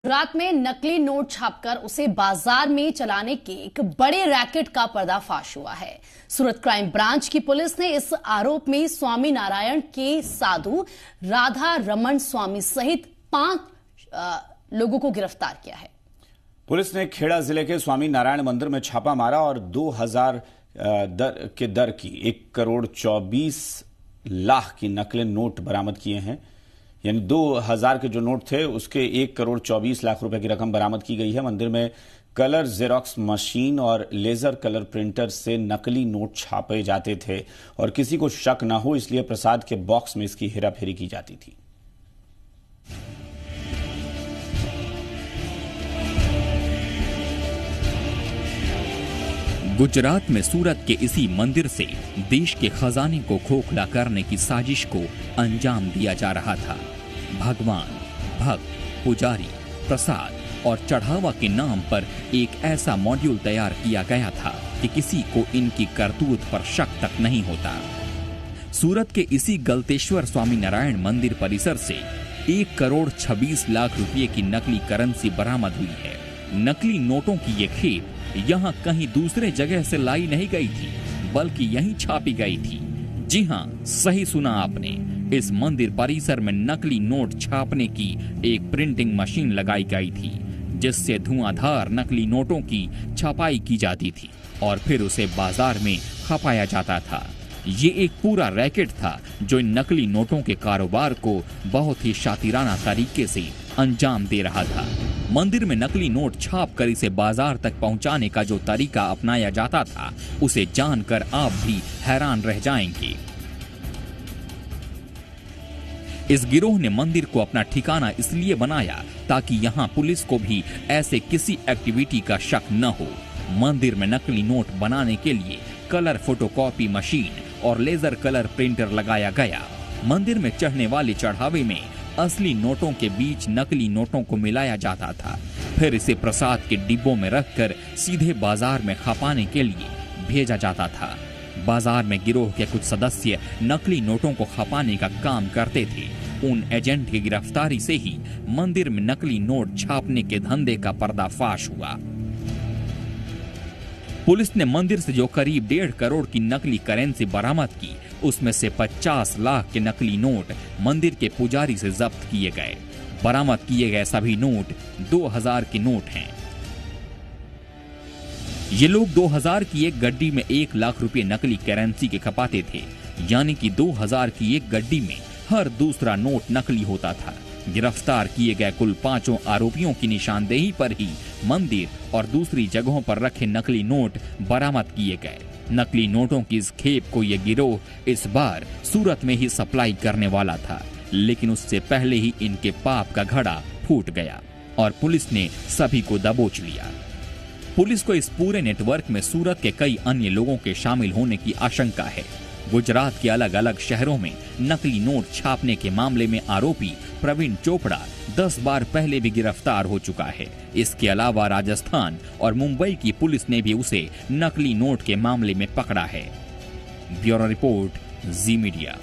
रात में नकली नोट छापकर उसे बाजार में चलाने के एक बड़े रैकेट का पर्दाफाश हुआ है। सूरत क्राइम ब्रांच की पुलिस ने इस आरोप में स्वामी नारायण के साधु राधा रमन स्वामी सहित 5 लोगों को गिरफ्तार किया है। पुलिस ने खेड़ा जिले के स्वामी नारायण मंदिर में छापा मारा और 2000 के दर की 1,24,00,000 की नकली नोट बरामद किए हैं। यानी 2000 के जो नोट थे उसके 1,24,00,000 रुपए की रकम बरामद की गई है। मंदिर में कलर जेरोक्स मशीन और लेजर कलर प्रिंटर से नकली नोट छापे जाते थे और किसी को शक न हो इसलिए प्रसाद के बॉक्स में इसकी हेराफेरी की जाती थी। गुजरात में सूरत के इसी मंदिर से देश के खजाने को खोखला करने की साजिश को अंजाम दिया जा रहा था। भगवान, भक्त, पुजारी, प्रसाद और चढ़ावा के नाम पर एक ऐसा मॉड्यूल तैयार किया गया था कि किसी को इनकी करतूत पर शक तक नहीं होता। सूरत के इसी गलतेश्वर स्वामी नारायण मंदिर परिसर से 1,26,00,000 रुपये की नकली करेंसी बरामद हुई है। नकली नोटों की ये खेप यहाँ कहीं दूसरे जगह से लाई नहीं गई थी, बल्कि यहीं छापी गई थी। जी हाँ, सही सुना आपने। इस मंदिर परिसर में नकली नोट छापने की एक प्रिंटिंग मशीन लगाई गई थी, जिससे धुआंधार नकली नोटों की छपाई की जाती थी और फिर उसे बाजार में खपाया जाता था। ये एक पूरा रैकेट था जो इन नकली नोटों के कारोबार को बहुत ही शातिराना तरीके से अंजाम दे रहा था। मंदिर में नकली नोट छाप कर इसे बाजार तक पहुंचाने का जो तरीका अपनाया जाता था, उसे जानकर आप भी हैरान रह जाएंगे। इस गिरोह ने मंदिर को अपना ठिकाना इसलिए बनाया ताकि यहां पुलिस को भी ऐसे किसी एक्टिविटी का शक न हो। मंदिर में नकली नोट बनाने के लिए कलर फोटोकॉपी मशीन और लेजर कलर प्रिंटर लगाया गया। मंदिर में चढ़ने वाले चढ़ावे में असली नोटों के बीच नकली नोटों को मिलाया जाता था, फिर इसे प्रसाद के डिब्बों में रखकर सीधे बाजार में खपाने के लिए भेजा जाता था। बाजार में गिरोह के कुछ सदस्य नकली नोटों को खपाने का काम करते थे। उन एजेंट की गिरफ्तारी से ही मंदिर में नकली नोट छापने के धंधे का पर्दाफाश हुआ। पुलिस ने मंदिर से जो करीब 1.5 करोड़ की नकली करेंसी बरामद की, उसमें से 50 लाख के नकली नोट मंदिर के पुजारी से जब्त किए गए। बरामद किए गए सभी नोट 2000 के नोट हैं। ये लोग 2000 की एक गड्डी में 1 लाख रुपए नकली करेंसी के खपाते थे, यानी कि 2000 की एक गड्डी में हर दूसरा नोट नकली होता था। गिरफ्तार किए गए कुल 5 आरोपियों की निशानदेही पर ही मंदिर और दूसरी जगहों पर रखे नकली नोट बरामद किए गए। नकली नोटों की इस खेप को यह गिरोह इस बार सूरत में ही सप्लाई करने वाला था, लेकिन उससे पहले ही इनके पाप का घड़ा फूट गया और पुलिस ने सभी को दबोच लिया। पुलिस को इस पूरे नेटवर्क में सूरत के कई अन्य लोगों के शामिल होने की आशंका है। गुजरात के अलग अलग शहरों में नकली नोट छापने के मामले में आरोपी प्रवीण चोपड़ा 10 बार पहले भी गिरफ्तार हो चुका है। इसके अलावा राजस्थान और मुंबई की पुलिस ने भी उसे नकली नोट के मामले में पकड़ा है। ब्यूरो रिपोर्ट, जी मीडिया।